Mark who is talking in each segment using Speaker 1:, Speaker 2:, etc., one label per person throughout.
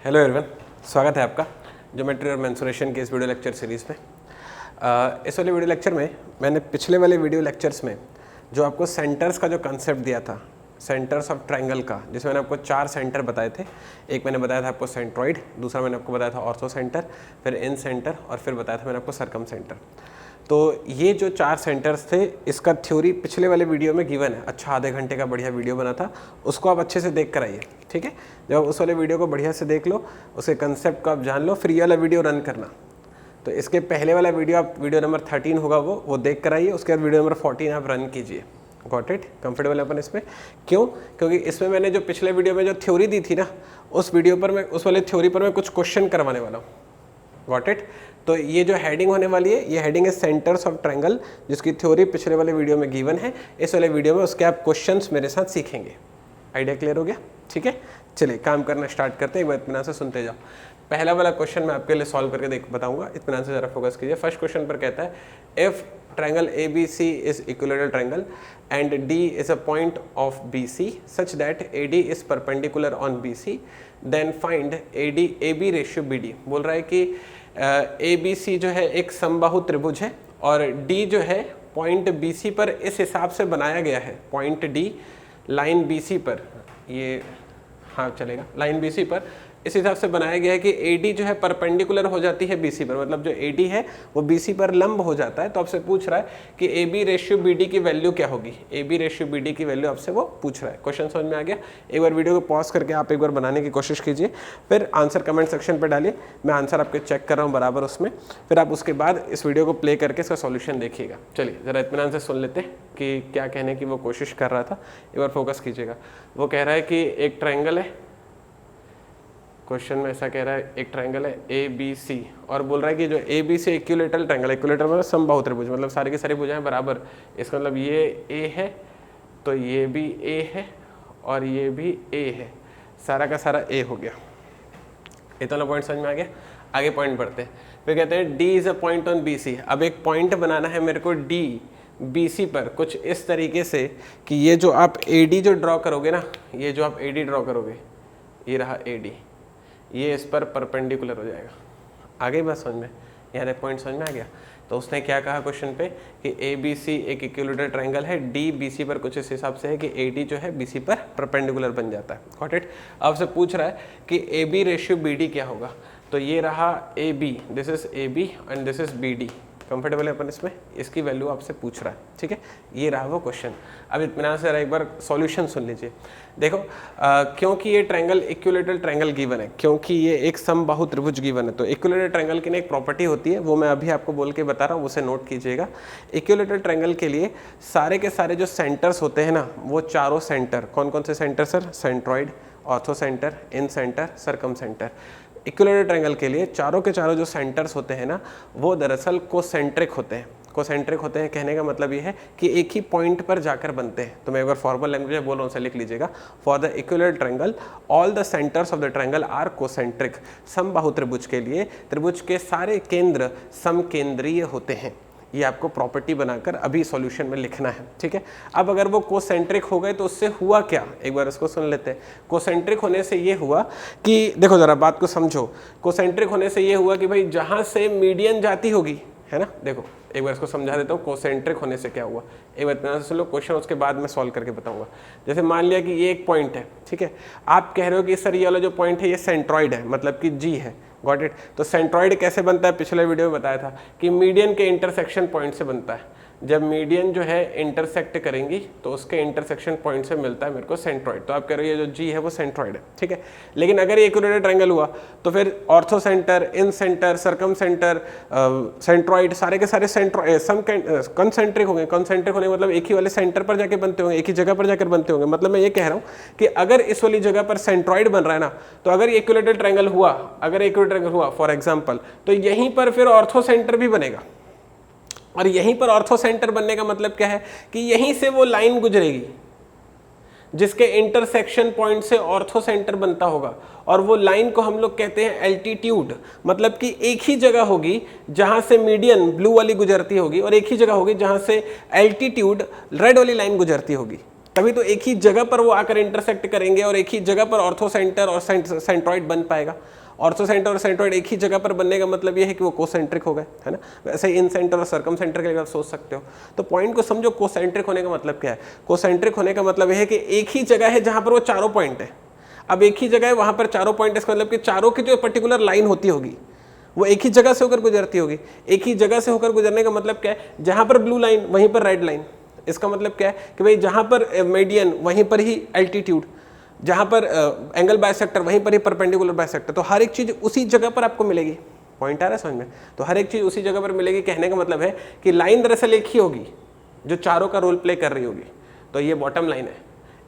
Speaker 1: Hello everyone, स्वागत है आपका ज्योमेट्री और मेंसुरेशन के इस वीडियो लेक्चर सीरीज़ में। इस वाले वीडियो लेक्चर में मैंने पिछले वाले वीडियो लेक्चर्स में जो आपको सेंटर्स का जो कंसेप्ट दिया था, सेंटर्स ऑफ ट्रायंगल का, जिसमें मैंने आपको 4 सेंटर बताए थे। एक मैंने बताया था आपको सेंट्रॉइड, दूसरा मैंने आपको बताया था ऑर्थो सेंटर, फिर इन सेंटर और फिर बताया था मैंने आपको सर्कम सेंटर। तो ये जो 4 सेंटर्स थे, इसका थ्योरी पिछले वाले वीडियो में गिवन है। अच्छा आधे घंटे का बढ़िया वीडियो बना था, उसको आप अच्छे से देख कर आइए, ठीक है। जब आप उस वाले वीडियो को बढ़िया से देख लो, उसके कंसेप्ट को आप जान लो, फिर ये वाला वीडियो रन करना। तो इसके पहले वाला वीडियो आप वीडियो नंबर 13 होगा वो देख कर आइए, उसके बाद वीडियो नंबर 14 आप रन कीजिए। Got it? कंफर्टेबल अपन इसमें? क्यों? क्योंकि इसमें मैंने जो पिछले वीडियो में जो थ्योरी दी थी ना, उस वीडियो पर मैं उस वाले थ्योरी पर मैं कुछ क्वेश्चन करवाने वाला हूँ। Got it? तो ये जो हेडिंग होने वाली है, ये हेडिंग है सेंटर्स ऑफ ट्रायंगल, जिसकी थ्योरी पिछले वाले वीडियो में गिवन है। इस वाले वीडियो में उसके आप क्वेश्चंस मेरे साथ सीखेंगे। आइडिया क्लियर हो गया? ठीक है, चलिए काम करना स्टार्ट करते हैं। एक बार इत्मीनान से सुनते जाओ। पहला वाला क्वेश्चन मैं आपके लिए सॉल्व करके बताऊंगा, इत्मीनान से जरा फोकस कीजिए। फर्स्ट क्वेश्चन पर कहता है, if triangle ABC is equilateral triangle and D is a point of BC such that AD is perpendicular on BC, then find AD AB ratio BD। बोल रहा है कि ABC जो है एक समबाहु त्रिभुज है और D जो है पॉइंट BC पर इस हिसाब से बनाया गया है। पॉइंट D लाइन BC पर, ये हाँ चलेगा, लाइन BC पर इस हिसाब से बनाया गया है कि AD जो है परपेंडिकुलर हो जाती है BC पर, मतलब जो AD है वो BC पर लंब हो जाता है। तो आपसे पूछ रहा है कि AB रेशियो BD की वैल्यू क्या होगी। AB रेशियो BD की वैल्यू आपसे वो पूछ रहा है। क्वेश्चन समझ में आ गया? एक बार वीडियो को पॉज करके आप एक बार बनाने की कोशिश कीजिए, फिर आंसर कमेंट सेक्शन पर डालिए। मैं आंसर आपके चेक कर रहा हूँ बराबर उसमें, फिर आप उसके बाद इस वीडियो को प्ले करके इसका सॉल्यूशन देखिएगा। चलिए ज़रा इत्मीनान से सुन लेते हैं कि क्या कहने की वो कोशिश कर रहा था। एक बार फोकस कीजिएगा। वो कह रहा है कि एक ट्रायंगल है, क्वेश्चन में ऐसा कह रहा है एक ट्रायंगल है ABC और बोल रहा है कि जो ABC इक्विलेटरल ट्रायंगल, इक्विलेटरल मतलब समबाहु त्रिभुज, मतलब सारी की सारी भुजाएं बराबर। इसका मतलब ये A है तो ये भी A है और ये भी A है, सारा का सारा A हो गया। इतना पॉइंट समझ में आ गया? आगे पॉइंट बढ़ते हैं। फिर कहते हैं D is a point on BC। अब एक पॉइंट बनाना है मेरे को D BC पर कुछ इस तरीके से कि ये जो आप AD जो ड्रॉ करोगे ना, ये जो आप AD ड्रॉ करोगे, ये रहा AD, ये इस पर परपेंडिकुलर हो जाएगा। आगे बात समझ में? यहाँ एक पॉइंट समझ में आ गया? तो उसने क्या कहा क्वेश्चन पे कि ABC एक इक्विलेटरल ट्रायंगल है, D BC पर कुछ इस हिसाब से है कि AD जो है BC पर परपेंडिकुलर बन जाता है। Got it? अब से पूछ रहा है कि AB रेशियो BD क्या होगा। तो ये रहा AB, this is AB and this is BD। Comfortable है अपन इसमें? इसकी वैल्यू आपसे पूछ रहा है, ठीक है। ये रहा वो क्वेश्चन। अब इत्मीनान से एक बार सॉल्यूशन सुन लीजिए। देखो क्योंकि ये ट्रायंगल इक्विलेटरल ट्रायंगल गिवन है, क्योंकि ये एक समबाहु त्रिभुज गिवन है, तो इक्विलेटरल ट्रायंगल की एक प्रॉपर्टी होती है, वो मैं अभी आपको बोल के बता रहा हूँ, उसे नोट कीजिएगा। इक्विलेटरल ट्रायंगल के लिए सारे के सारे जो सेंटर्स होते हैं ना, वो चारों सेंटर, कौन कौन से centre sir? Centroid, orthocentre, incentre, circumcentre. Equilateral triangle के लिए चारों के चारों जो सेंटर्स होते हैं ना, वो दरअसल कोसेंट्रिक होते हैं। कोसेंट्रिक होते हैं कहने का मतलब ये है कि एक ही पॉइंट पर जाकर बनते हैं। तो मैं एक बार फॉर्मल लैंग्वेज में बोल रहा हूँ, उसे लिख लीजिएगा। For the equilateral triangle all the centres of the triangle are concentric. समबाहु त्रिभुज के लिए त्रिभुज के सारे केंद्र समकेंद्रीय होते हैं। ये आपको प्रॉपर्टी बनाकर अभी सॉल्यूशन में लिखना है, ठीक है। अब अगर वो कोसेंट्रिक हो गए तो उससे हुआ क्या, एक बार इसको सुन लेते हैं। कोसेंट्रिक होने से ये हुआ कि, देखो जरा बात को समझो, कोसेंट्रिक होने से ये हुआ कि भाई जहाँ से मीडियन जाती होगी, है ना, देखो एक बार इसको समझा देता हूँ। कोसेंट्रिक होने से क्या हुआ, एक बार इतना सुन लो क्वेश्चन, उसके बाद मैं सॉल्व करके बताऊंगा। जैसे मान लिया कि ये एक पॉइंट है, ठीक है। आप कह रहे हो कि सर ये वाला जो पॉइंट है ये सेंट्रॉइड है, मतलब कि G है। Got it? तो सेंट्रॉइड कैसे बनता है, पिछले वीडियो में बताया था कि मीडियन के इंटरसेक्शन पॉइंट से बनता है। जब मीडियन जो है इंटरसेक्ट करेंगी तो उसके इंटरसेक्शन पॉइंट से मिलता है मेरे को सेंट्रॉइड। तो आप कह रहे हो ये जो G है वो सेंट्रॉइड है, ठीक है। लेकिन अगर ये इक्विलेटरल ट्रायंगल हुआ तो फिर ortho centre, incentre, circum centre, centroid, सारे के सारे कंसेंट्रिक होंगे। कंसेंट्रिक होने मतलब एक ही वाले सेंटर पर जाके बनते होंगे, एक ही जगह पर जाकर बनते होंगे। मतलब मैं ये कह रहा हूँ कि अगर इस वाली जगह पर सेंट्रॉइड बन रहा है ना, तो अगर ये इक्विलेटरल ट्रायंगल हुआ, अगर इक्विलेटरल ट्रायंगल हुआ फॉर एग्जाम्पल, तो यहीं पर फिर ऑर्थो सेंटर भी बनेगा। और यहीं पर ऑर्थो सेंटर बनने का मतलब क्या है कि यहीं से वो लाइन गुजरेगी जिसके इंटरसेक्शन पॉइंट से ऑर्थो सेंटर बनता होगा, और वो लाइन को हम लोग कहते हैं एल्टीट्यूड। मतलब कि एक ही जगह होगी जहां से मीडियन ब्लू वाली गुजरती होगी और एक ही जगह होगी जहां से एल्टीट्यूड रेड वाली लाइन गुजरती होगी। तभी तो एक ही जगह पर वो आकर इंटरसेक्ट करेंगे और एक ही जगह पर ऑर्थो सेंटर और सेंट्रॉइड बन पाएगा। ऑर्थो सेंटर और सेंट्रॉइड एक ही जगह पर बनने का मतलब ये है कि वो कोसेंट्रिक हो गए, है ना। वैसे ही इन सेंटर और सर्कम सेंटर के लिए आप सोच सकते हो। तो पॉइंट को समझो, कोसेंट्रिक होने का मतलब क्या है। कोसेंट्रिक होने का मतलब ये है कि एक ही जगह है जहां पर वो चारों पॉइंट है। अब एक ही जगह है, वहां पर चारों पॉइंट, इसका मतलब कि चारों की जो पर्टिकुलर लाइन होती होगी वो एक ही जगह से होकर गुजरती होगी। एक ही जगह से होकर गुजरने का मतलब क्या है, जहां पर ब्लू लाइन वहीं पर रेड लाइन। इसका मतलब क्या है कि भाई जहां पर मीडियन वहीं पर ही एल्टीट्यूड, जहां पर एंगल बाइसेक्टर वहीं पर ही परपेंडिकुलर बाइसेक्टर। तो हर एक चीज उसी जगह पर आपको मिलेगी। पॉइंट आ रहा है समझ में। तो हर एक चीज उसी जगह पर मिलेगी, कहने का मतलब है कि लाइन दरअसल एक ही होगी जो चारों का रोल प्ले कर रही होगी। तो ये बॉटम लाइन है।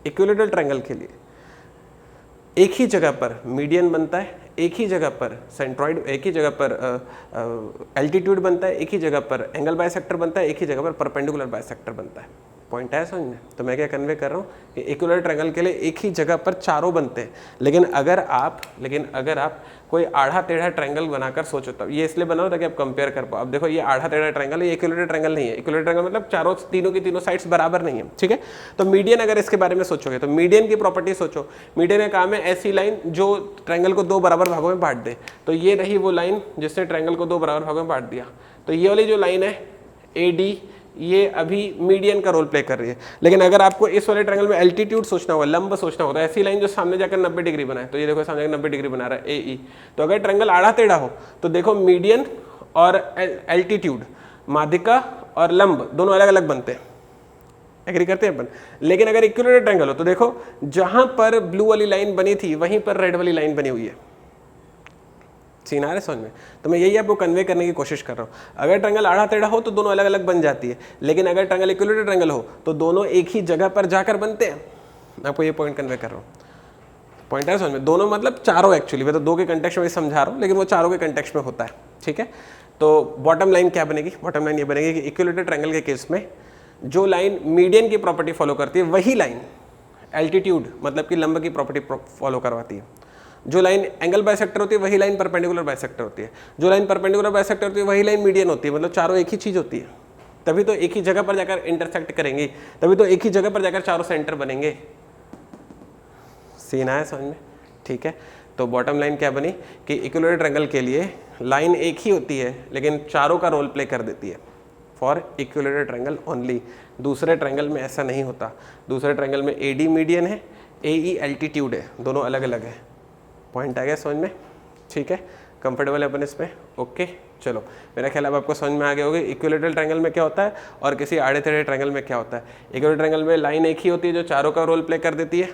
Speaker 1: इक्विलैटरल ट्रायंगल के लिए एक ही जगह पर मीडियन बनता है, एक ही जगह पर सेंट्रॉइड, एक ही जगह पर एल्टीट्यूड बनता है, एक ही जगह पर एंगल बाइसेक्टर बनता है, एक ही जगह पर परपेंडिकुलर बाइसेक्टर बनता है। पॉइंट है समझ में। तो मैं क्या कन्वे कर रहा हूँ कि इक्विलैटरल ट्रायंगल के लिए एक ही जगह पर चारों बनते हैं। लेकिन अगर आप कोई आधा टेढ़ा ट्रायंगल बनाकर सोचो, तब ये इसलिए बनाओ ताकि आप कंपेयर कर पाओ। अब देखो ये आधा टेढ़ा ट्रायंगल है, ये इक्विलैटरल ट्रायंगल नहीं है। इक्विलैटरल ट्रायंगल मतलब चारों, तीनों की तीनों साइड्स बराबर नहीं है, ठीक है। तो मीडियन, अगर इसके बारे में सोचोगे तो मीडियन की प्रॉपर्टी सोचो। मीडियन का काम है ऐसी लाइन जो ट्रायंगल को दो बराबर भागों में बांट दे। तो ये रही वो लाइन जिसने ट्रायंगल को दो बराबर भागों में बांट दिया। तो ये वाली जो लाइन है AD, ये अभी मीडियन का रोल प्ले कर रही है। लेकिन अगर आपको इस वाले ट्रायंगल में एल्टीट्यूड सोचना होगा, लंब सोचना होगा, ऐसी लाइन जो सामने जाकर 90 डिग्री बनाए। तो ये देखो सामने 90 डिग्री बना रहा है AE। तो अगर ट्रायंगल आड़ा टेढ़ा हो तो देखो मीडियन और एल्टीट्यूड, माध्यिका और लंब दोनों अलग अलग बनते हैं। एग्री करते हैं अपन। लेकिन अगर इक्विलैटरल ट्रायंगल हो तो देखो जहां पर ब्लू वाली लाइन बनी थी वहीं पर रेड वाली लाइन बनी हुई है। सीन आ रहा है समझ में। तो मैं यही आपको कन्वे करने की कोशिश कर रहा हूँ। अगर ट्रायंगल आड़ा टेढ़ा हो तो दोनों अलग अलग बन जाती है, लेकिन अगर ट्रायंगल इक्विलैटरल ट्रायंगल हो तो दोनों एक ही जगह पर जाकर बनते हैं। मैं आपको ये पॉइंट कन्वे कर रहा हूँ। पॉइंट है समझ में। दोनों मतलब चारों, एक्चुअली मैं तो दो के कंटेक्स्ट में समझा रहा हूँ, लेकिन वो चारों के कंटेक्स्ट में होता है, ठीक है। तो बॉटम लाइन क्या बनेगी? बॉटम लाइन ये बनेगी कि इक्विलैटरल ट्रायंगल के केस में जो लाइन मीडियन की प्रॉपर्टी फॉलो करती है वही लाइन एल्टीट्यूड मतलब कि लंब की प्रॉपर्टी फॉलो करवाती है। जो लाइन एंगल बाइसेक्टर होती है वही लाइन परपेंडिकुलर बाइसेक्टर होती है। जो लाइन परपेंडिकुलर बाइसेक्टर होती है वही लाइन मीडियन होती है। मतलब चारों एक ही चीज होती है। तभी तो एक ही जगह पर जाकर इंटरसेक्ट करेंगे, तभी तो एक ही जगह पर जाकर चारों सेंटर बनेंगे। सीन आया समझ में, ठीक है। तो बॉटम लाइन क्या बनी कि इक्विलैटरल ट्रायंगल के लिए लाइन एक ही होती है लेकिन चारों का रोल प्ले कर देती है। For equilateral triangle only. दूसरे ट्रायंगल में ऐसा नहीं होता। दूसरे ट्रायंगल में AD मीडियन है, AE एल्टीट्यूड है, दोनों अलग अलग है। पॉइंट आ गया समझ में, ठीक है। कंफर्टेबल है अपन इसमें? ओके चलो, मेरा ख्याल अब आपको समझ में आ गया होगा इक्विलैटरल ट्रायंगल में क्या होता है और किसी आड़े टेढ़े ट्रायंगल में क्या होता है। इक्विलैटरल ट्रायंगल में लाइन एक ही होती है जो चारों का रोल प्ले कर देती है,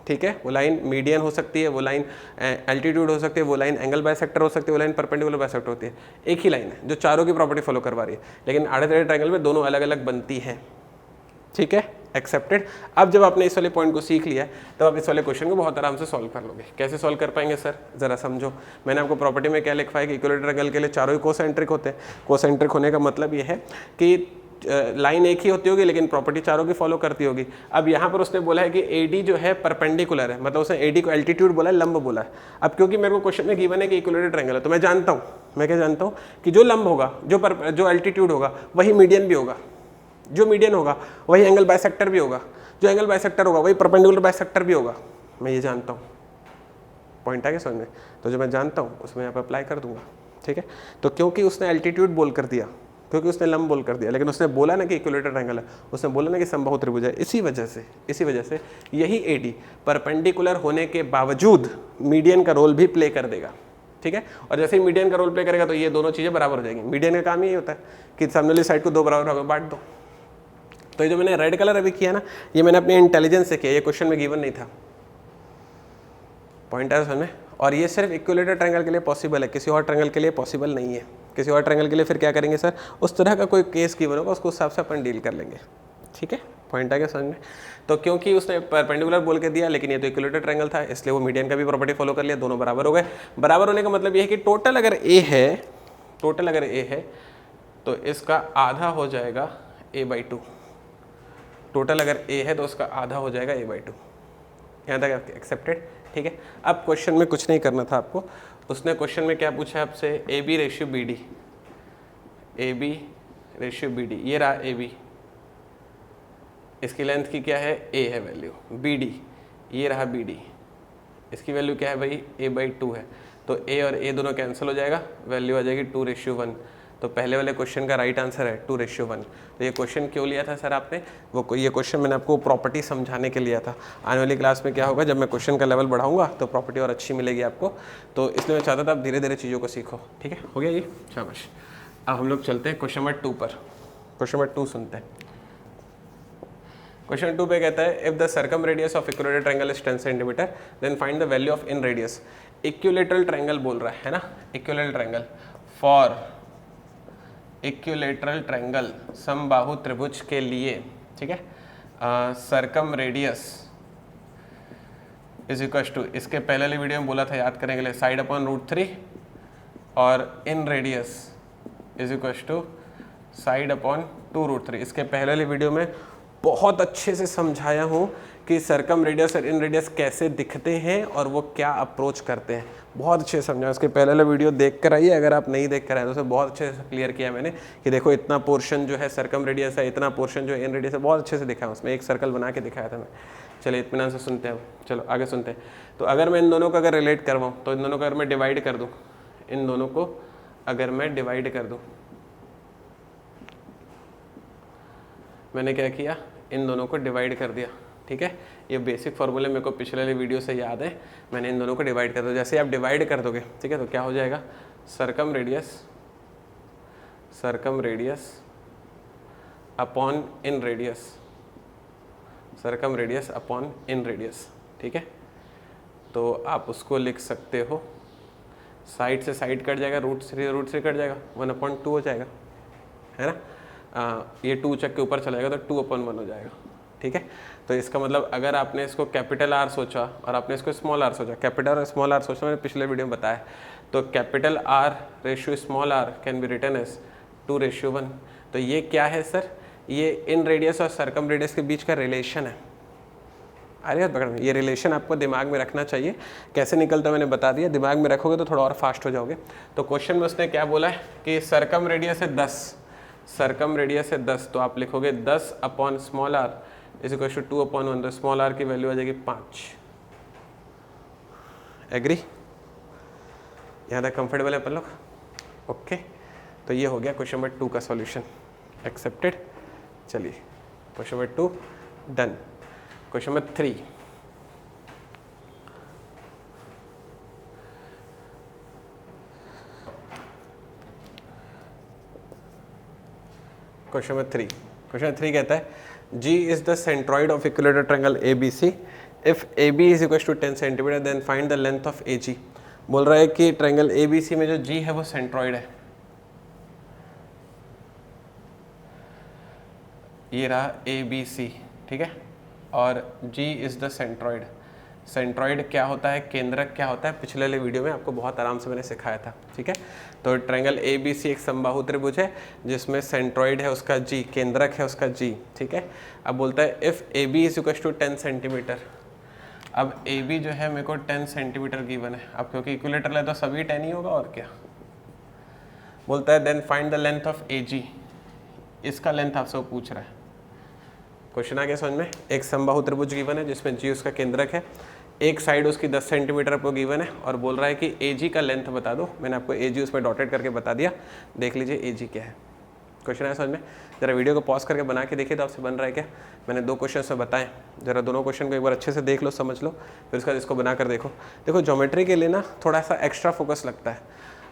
Speaker 1: ठीक है। वो लाइन मीडियन हो सकती है, वो लाइन एल्टीट्यूड हो सकती है, वो लाइन एंगल बाइसेक्टर हो सकती है, वो लाइन परपेंडिकुलर बाइसेक्टर होती है। एक ही लाइन है जो चारों की प्रॉपर्टी फॉलो करवा रही है, लेकिन आड़े टेढ़े ट्रायंगल में दोनों अलग अलग बनती है, ठीक है। एक्सेप्टेड। अब जब आपने इस वाले पॉइंट को सीख लिया तब आप इस वाले क्वेश्चन को बहुत आराम से सॉल्व कर लोगे। कैसे सॉल्व कर पाएंगे सर? जरा समझो। मैंने आपको प्रॉपर्टी में क्या लिखवाया कि इक्विलैटरल ट्रायंगल के लिए चारों ही कोसेंट्रिक होते हैं। कोसेंट्रिक होने का मतलब ये है कि लाइन एक ही होती होगी लेकिन प्रॉपर्टी चारों की फॉलो करती होगी। अब यहाँ पर उसने बोला है कि AD जो है परपेंडिकुलर है, मतलब उसने AD को एल्टीट्यूड बोला है, लंब बोला है। अब क्योंकि मेरे को क्वेश्चन में गिवन है कि इक्विलैटरल ट्रायंगल है, तो मैं जानता हूँ, मैं क्या जानता हूँ कि जो लंब होगा, जो एल्टीट्यूड होगा वही मीडियन भी होगा, जो मीडियन होगा वही एंगल बाइसेक्टर भी होगा, जो एंगल बाइसेक्टर होगा वही परपेंडिकुलर बाइसेक्टर भी होगा। मैं ये जानता हूँ। पॉइंट आ गया समझ में। तो जो मैं जानता हूँ उसमें यहाँ पर अप्लाई कर दूंगा, ठीक है। तो क्योंकि उसने एल्टीट्यूड बोल कर दिया, क्योंकि उसने लंब बोल कर दिया, लेकिन उसने बोला ना कि इक्विलैटरल ट्रायंगल है, उसने बोला ना कि समबाहु त्रिभुज है, इसी वजह से यही AD परपेंडिकुलर होने के बावजूद मीडियन का रोल भी प्ले कर देगा, ठीक है। और जैसे ही मीडियन का रोल प्ले करेगा तो ये दोनों चीज़ें बराबर हो जाएंगी। मीडियन का काम यही होता है कि सामने वाली साइड को दो बराबर भागों में बांट दो। तो ये जो मैंने रेड कलर अभी किया ना, ये मैंने अपने इंटेलिजेंस से किया, ये क्वेश्चन में गिवन नहीं था। पॉइंट है समझ में। और ये सिर्फ इक्विलैटरल ट्रायंगल के लिए पॉसिबल है, किसी और ट्रायंगल के लिए पॉसिबल नहीं है। किसी और ट्रायंगल के लिए फिर क्या करेंगे सर? उस तरह का कोई केस गिवन होगा, उसको हिसाब से अपन डील कर लेंगे, ठीक है। पॉइंट आ गया समझ में। तो क्योंकि उसने परपेंडिकुलर बोल के दिया, लेकिन ये तो इक्विलैटरल ट्रायंगल था, इसलिए वो मीडियन का भी प्रॉपर्टी फॉलो कर लिया, दोनों बराबर हो गए। बराबर होने का मतलब ये है कि टोटल अगर A है तो इसका आधा हो जाएगा A/2। टोटल अगर A है तो उसका आधा हो जाएगा A/2। यहाँ तक एक्सेप्टेड, ठीक है। अब क्वेश्चन में कुछ नहीं करना था आपको। उसने क्वेश्चन में क्या पूछा आपसे? AB/BD, AB/BD, ये रहा AB, इसकी लेंथ की क्या है, ए है वैल्यू, बी डी, ये रहा बी डी, इसकी वैल्यू क्या है भाई, a/2 है, तो a और a दोनों कैंसिल हो जाएगा, वैल्यू आ जाएगी 2:1। तो पहले वाले क्वेश्चन का राइट आंसर है 2:1। तो ये क्वेश्चन क्यों लिया था सर आपने, ये क्वेश्चन मैंने आपको प्रॉपर्टी समझाने के लिया था। आने वाली क्लास में क्या होगा, जब मैं क्वेश्चन का लेवल बढ़ाऊंगा तो प्रॉपर्टी और अच्छी मिलेगी आपको, तो इसलिए मैं चाहता था आप धीरे धीरे चीज़ों को सीखो। ठीक है, हो गया ये, शाबाश। अब हम लोग चलते हैं क्वेश्चन नंबर 2 पर। क्वेश्चन नंबर 2 सुनते हैं। क्वेश्चन 2 पे कहता है, if the circum radius of equilateral triangle is 10 centimetre then find the value of in radius. Equilateral triangle बोल रहा है ना, equilateral triangle, for equilateral triangle, समबाहु त्रिभुज के लिए, ठीक है, circum radius is equal to, इसके पहले वाली वीडियो में बोला था, याद करने के लिए, साइड अपॉन √3 और in radius is equal to side upon 2√3। इसके पहले वाली वीडियो में बहुत अच्छे से समझाया हूँ कि सर्कम रेडियस और इन रेडियस कैसे दिखते हैं और वो क्या अप्रोच करते हैं, बहुत अच्छे से समझा। उसके पहले वाला वीडियो देख कर आइए, अगर आप नहीं देख कर आए तो उसे बहुत अच्छे से क्लियर किया मैंने कि देखो इतना पोर्शन जो है सर्कम रेडियस है, इतना पोर्शन जो है इन रेडियस है, बहुत अच्छे से दिखाया, उसमें एक सर्कल बना के दिखाया था मैं। चलिए इत्मीनान से सुनते हैं, चलो आगे सुनते हैं। तो अगर मैं इन दोनों को अगर रिलेट करवाऊँ, तो इन दोनों को अगर मैं डिवाइड कर दूँ, इन दोनों को अगर मैं डिवाइड कर दूँ, मैंने क्या किया, इन दोनों को डिवाइड कर दिया, ठीक है। ये बेसिक फॉर्मूले मेरे को पिछले वाले वीडियो से याद है, मैंने इन दोनों को डिवाइड कर दिया। जैसे आप डिवाइड कर दोगे, ठीक है, तो क्या हो जाएगा, सर्कम रेडियस अपॉन इन रेडियस, सर्कम रेडियस अपॉन इन रेडियस, ठीक है। तो आप उसको लिख सकते हो, साइड से साइड कट जाएगा, √3 कट जाएगा, 1/2 हो जाएगा, है ना। ये 2 चक के ऊपर चला जाएगा तो 2/1 हो जाएगा, ठीक है। तो इसका मतलब अगर आपने इसको कैपिटल R सोचा और आपने इसको स्मॉल r सोचा, कैपिटल और स्मॉल r सोचा, मैंने पिछले वीडियो में बताया, तो capital R ratio small r can be written as 2:1। तो ये क्या है सर, ये इन रेडियस और सर्कम रेडियस के बीच का रिलेशन है। अरे पकड़ में, ये रिलेशन आपको दिमाग में रखना चाहिए, कैसे निकलता मैंने बता दिया, दिमाग में रखोगे तो थोड़ा और फास्ट हो जाओगे। तो क्वेश्चन में उसने क्या बोला है कि सर्कम रेडियस है 10, सर्कम रेडियस है 10, तो आप लिखोगे 10 upon small r is equal to 2/1, तो स्मॉल r की वैल्यू आ जाएगी 5। एग्री, यहाँ तक कंफर्टेबल है अपन लोग, ओके। तो ये हो गया क्वेश्चन नंबर 2 का सॉल्यूशन, एक्सेप्टेड। चलिए question number 2 done. Question number 3, question number 3, question number 3 कहता है, G is the centroid of equilateral triangle ABC. If AB is equal to 10 centimetre then find the length of AG। बोल रहा है कि triangle ABC में जो G है वो सेंट्रॉइड है, ये रहा ABC, ठीक है, और G is the centroid. Centroid क्या होता है, केंद्रक क्या होता है, पिछले वाले वीडियो में आपको बहुत आराम से मैंने सिखाया था, ठीक है। तो ट्रायंगल ABC एक समबाहु त्रिभुज है जिसमें सेंट्रॉइड है उसका G, केंद्रक है उसका G, ठीक है। अब बोलता है if AB is equal to 10 centimetre. अब AB जो है मेरे को 10 सेंटीमीटर गिवन है, अब क्योंकि इक्विलेटरल है तो सभी 10 ही होगा, और क्या। बोलता है then find the length of AG, इसका लेंथ आपसे वो पूछ रहा है। क्वेश्चन आ गया समझ में, एक समबाहु त्रिभुज गिवन है जिसमें G उसका केंद्रक है, एक साइड उसकी 10 सेंटीमीटर आपको गिवन है, और बोल रहा है कि AG का लेंथ बता दो। मैंने आपको AG उसमें डॉटेड करके बता दिया, देख लीजिए AG क्या है। क्वेश्चन आया समझ में, जरा वीडियो को पॉज करके बना के देखिए तो आपसे बन रहा है क्या। मैंने 2 क्वेश्चन में बताएं, जरा दोनों क्वेश्चन को एक बार अच्छे से देख लो, समझ लो, फिर उसके बाद इसको बना कर देखो। देखो ज्योमेट्री के लिए ना थोड़ा सा एक्स्ट्रा फोकस लगता है।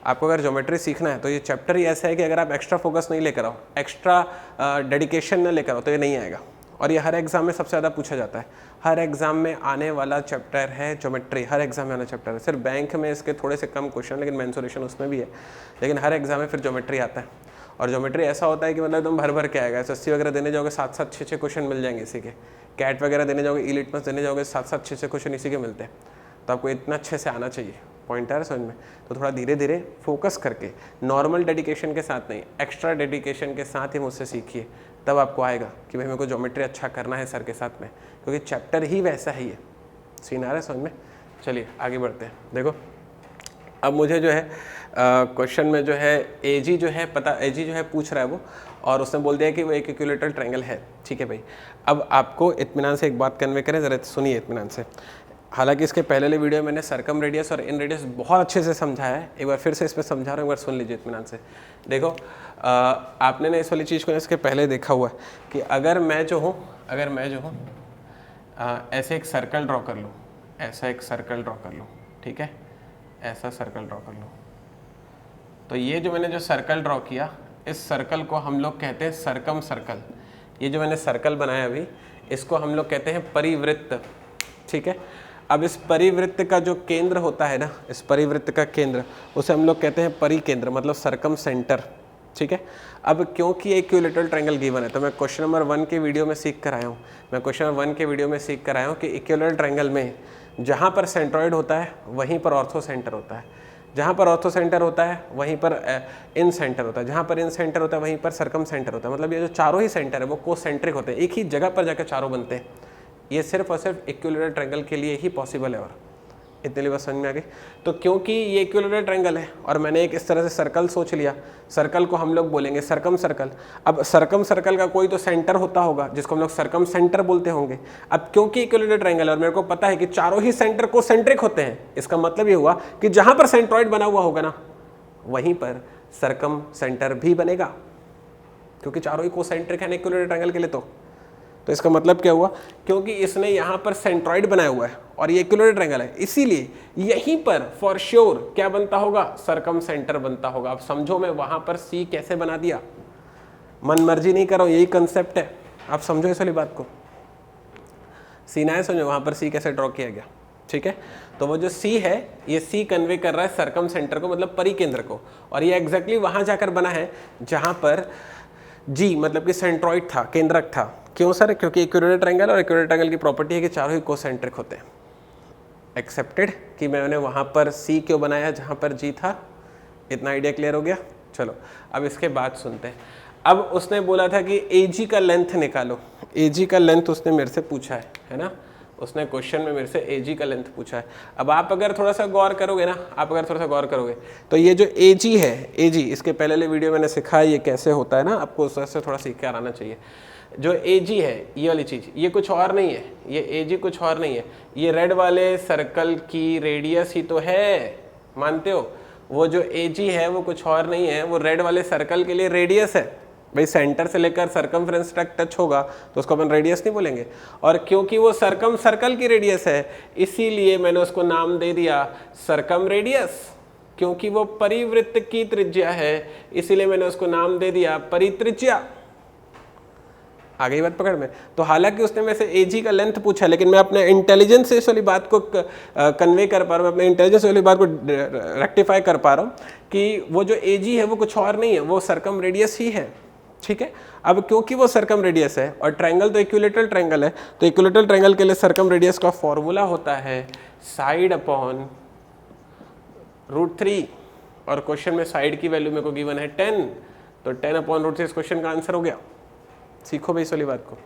Speaker 1: आपको अगर ज्योमेट्री सीखना है तो ये चैप्टर ही ऐसा है कि अगर आप एक्स्ट्रा फोकस नहीं लेकर आओ, एक्स्ट्रा डेडिकेशन न लेकर आओ तो ये नहीं आएगा। और ये हर एग्जाम में सबसे ज़्यादा पूछा जाता है, हर एग्जाम में आने वाला चैप्टर है ज्योमेट्री, हर एग्जाम में आना चैप्टर है। सिर्फ बैंक में इसके थोड़े से कम क्वेश्चन, लेकिन मेंसुरेशन उसमें भी है, लेकिन हर एग्जाम में फिर ज्योमेट्री आता है। और ज्योमेट्री ऐसा होता है कि मतलब एकदम भर भर के आएगा। SSC वगैरह देने जाओगे 7-7, 6-6 क्वेश्चन मिल जाएंगे इसी के। कैट वगैरह देने जाओगे, ई-लिटमस देने जाओगे 7-7, 6-6 क्वेश्चन इसी के मिलते हैं। तो आपको इतना अच्छे से आना चाहिए, पॉइंट है समझ में। तो थोड़ा धीरे धीरे फोकस करके, नॉर्मल डेडिकेशन के साथ नहीं, एक्स्ट्रा डेडिकेशन के साथ ही मुझसे सीखिए, तब आपको आएगा कि भाई मेरे को ज्योमेट्री अच्छा करना है सर के साथ में, क्योंकि चैप्टर ही वैसा ही है। सीन आ रहा है समझ में। चलिए आगे बढ़ते हैं। देखो अब मुझे जो है क्वेश्चन में जो है एजी जो है एजी जो है पूछ रहा है वो, और उसने बोल दिया कि वो एक इक्विलेटरल ट्रायंगल है। ठीक है भाई, अब आपको इत्मीनान से एक बात कन्वे करें, ज़रा सुनिए इत्मीनान से। हालांकि इसके पहले वाले वीडियो में मैंने सर्कम रेडियस और इन रेडियस बहुत अच्छे से समझाया है, एक बार फिर से इसमें समझा रहा हूँ, एक बार सुन लीजिए इत्मीनान से। देखो आपने ना इस वाली चीज़ को इसके पहले देखा हुआ है कि अगर मैं जो हूँ ऐसे एक सर्कल ड्रॉ कर लूँ, ऐसा एक सर्कल ड्रॉ कर लूँ, ठीक है, ऐसा सर्कल ड्रॉ कर लूँ, तो ये जो मैंने जो सर्कल ड्रॉ किया, इस सर्कल को हम लोग कहते हैं सर्कम सर्कल। ये जो मैंने सर्कल बनाया अभी, इसको हम लोग कहते हैं परिवृत्त। ठीक है, अब इस परिवृत्त का जो केंद्र होता है ना, इस परिवृत्त का केंद्र, उसे हम लोग कहते हैं परिकेंद्र, मतलब सर्कम सेंटर। ठीक है, अब क्योंकि एक इक्विलेटरल ट्रायंगल गिवन है, तो मैं क्वेश्चन नंबर 1 के वीडियो में सीख कर आया हूँ, कि इक्विलेटरल ट्रायंगल में जहाँ पर सेंट्रॉइड होता है वहीं पर ऑर्थो सेंटर होता है, जहाँ पर ऑर्थो सेंटर होता है वहीं पर इन सेंटर होता है, जहाँ पर इन सेंटर होता है वहीं पर सर्कम सेंटर होता है। मतलब ये जो चारों ही सेंटर है वो कोसेंट्रिक होते हैं, एक ही जगह पर जाकर चारों बनते हैं। ये सिर्फ और सिर्फ इक्विलेटरल ट्रायंगल के लिए ही पॉसिबल है। और इतनी बात समझ में आ गई। तो क्योंकि ये इक्विलेटरल ट्रायंगल है और मैंने एक इस तरह से सर्कल सोच लिया, सर्कल को हम लोग बोलेंगे सर्कम सर्कल। अब सर्कम सर्कल का कोई तो सेंटर होता होगा जिसको हम लोग सर्कम सेंटर बोलते होंगे। अब क्योंकि इक्विलेटरल ट्रायंगल है और मेरे को पता है कि चारों ही सेंटर कोसेंट्रिक होते हैं, इसका मतलब ये हुआ कि जहां पर सेंट्रॉइड बना हुआ होगा ना, वहीं पर सर्कम सेंटर भी बनेगा, क्योंकि चारों ही कोसेंट्रिक है इक्विलेटरल ट्रायंगल के लिए। तो इसका मतलब क्या हुआ, क्योंकि इसने यहाँ पर सेंट्रॉइड बनाया हुआ है और ये इक्विलेटरल ट्रायंगल है, इसीलिए यहीं पर फॉर श्योर क्या बनता होगा, सर्कम सेंटर बनता होगा। अब समझो मैं वहां पर सी कैसे बना दिया, मन मर्जी नहीं कर रहा हूं, यही कंसेप्ट है। आप समझो इस वाली बात को, सी ना है समझो, वहां पर सी कैसे ड्रॉ किया गया। ठीक है, तो वो जो सी है, ये सी कन्वे कर रहा है सर्कम सेंटर को, मतलब परिकेंद्र को, और ये एग्जैक्टली वहां जाकर बना है जहां पर जी मतलब कि सेंट्रॉइड था, केंद्रक था। क्यों सर, क्योंकि इक्विलेटरल ट्रायंगल और इक्विलेटरल ट्रायंगल की प्रॉपर्टी है कि चारों ही कोसेंट्रिक होते हैं। एक्सेप्टेड कि मैंने वहां पर सी क्यों बनाया जहां पर जी था, इतना आइडिया क्लियर हो गया। चलो अब इसके बाद सुनते हैं। अब उसने बोला था कि एजी का लेंथ निकालो, एजी का लेंथ उसने मेरे से पूछा है ना, उसने क्वेश्चन में मेरे से एजी का लेंथ पूछा है। अब आप अगर थोड़ा सा गौर करोगे ना, तो ये जो एजी है, एजी इसके पहले वाले वीडियो मैंने सिखाया ये कैसे होता है ना, आपको उससे थोड़ा सीख कर आना चाहिए। जो एजी है ये वाली चीज़, ये कुछ और नहीं है, ये एजी कुछ और नहीं है, ये रेड वाले सर्कल की रेडियस ही तो है, मानते हो। वो जो एजी है वो कुछ और नहीं है, वो रेड वाले सर्कल के लिए रेडियस है। भाई सेंटर से लेकर सर्कमफ्रेंस तक टच होगा तो उसको अपन रेडियस नहीं बोलेंगे, और क्योंकि वो सर्कम सर्कल की रेडियस है इसीलिए मैंने उसको नाम दे दिया सर्कम रेडियस। क्योंकि वो परिवृत्त की त्रिज्या है इसीलिए मैंने उसको नाम दे दिया परित्रिज्या। आ गई बात पकड़ में। तो हालांकि उसने मेरे से एजी का लेंथ पूछा, लेकिन मैं अपने इंटेलिजेंस से इस वाली बात को कन्वे कर पा रहा हूँ, अपने इंटेलिजेंस वाली बात को रेक्टिफाई कर पा रहा हूँ कि वो जो एजी है वो कुछ और नहीं है, वो सर्कम रेडियस ही है। ठीक है, अब क्योंकि वो सर्कम रेडियस है और ट्रायंगल तो इक्विलेटरल ट्रायंगल है, तो इक्विलेटरल ट्रायंगल के लिए सर्कम रेडियस का फॉर्मूला होता है साइड अपॉन √3, और क्वेश्चन में साइड की वैल्यू मेरे को गिवन है 10, तो 10 अपॉन √3 इस क्वेश्चन का आंसर हो गया। सीखो भाई इस वाली बात को,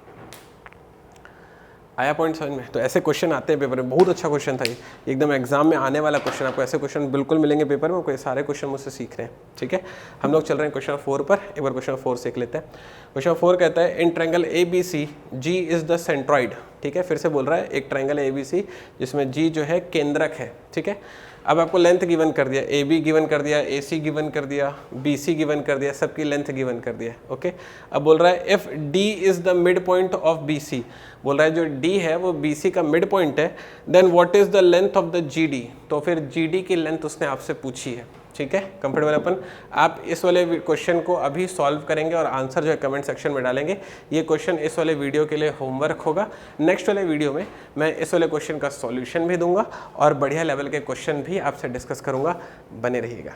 Speaker 1: आया पॉइंट समझ में। तो ऐसे क्वेश्चन आते हैं पेपर में, बहुत अच्छा क्वेश्चन था ये, एकदम एग्जाम में आने वाला क्वेश्चन। आपको ऐसे क्वेश्चन बिल्कुल मिलेंगे पेपर में, कोई सारे क्वेश्चन मुझसे सीख रहे हैं। ठीक है, हम लोग चल रहे हैं क्वेश्चन 4 पर, एक बार क्वेश्चन 4 सीख लेते हैं। क्वेश्चन 4 कहता है in triangle ABC G is the centroid. ठीक है, फिर से बोल रहा है एक ट्रायंगल ABC जिसमें G जो है केंद्रक है। ठीक है, अब आपको लेंथ गिवन कर दिया, AB गिवन कर दिया, AC गिवन कर दिया, BC गिवन कर दिया, सबकी लेंथ गिवन कर दिया। ओके, अब बोल रहा है if D is the mid point of BC, बोल रहा है जो D है वो BC का मिड पॉइंट है, then what is the length of the GD, तो फिर GD की लेंथ उसने आपसे पूछी है। ठीक है, कंफर्टेबल अपन। आप इस वाले क्वेश्चन को अभी सॉल्व करेंगे और आंसर जो है कमेंट सेक्शन में डालेंगे। ये क्वेश्चन इस वाले वीडियो के लिए होमवर्क होगा। नेक्स्ट वाले वीडियो में मैं इस वाले क्वेश्चन का सॉल्यूशन भी दूंगा और बढ़िया लेवल के क्वेश्चन भी आपसे डिस्कस करूंगा। बने रहिएगा।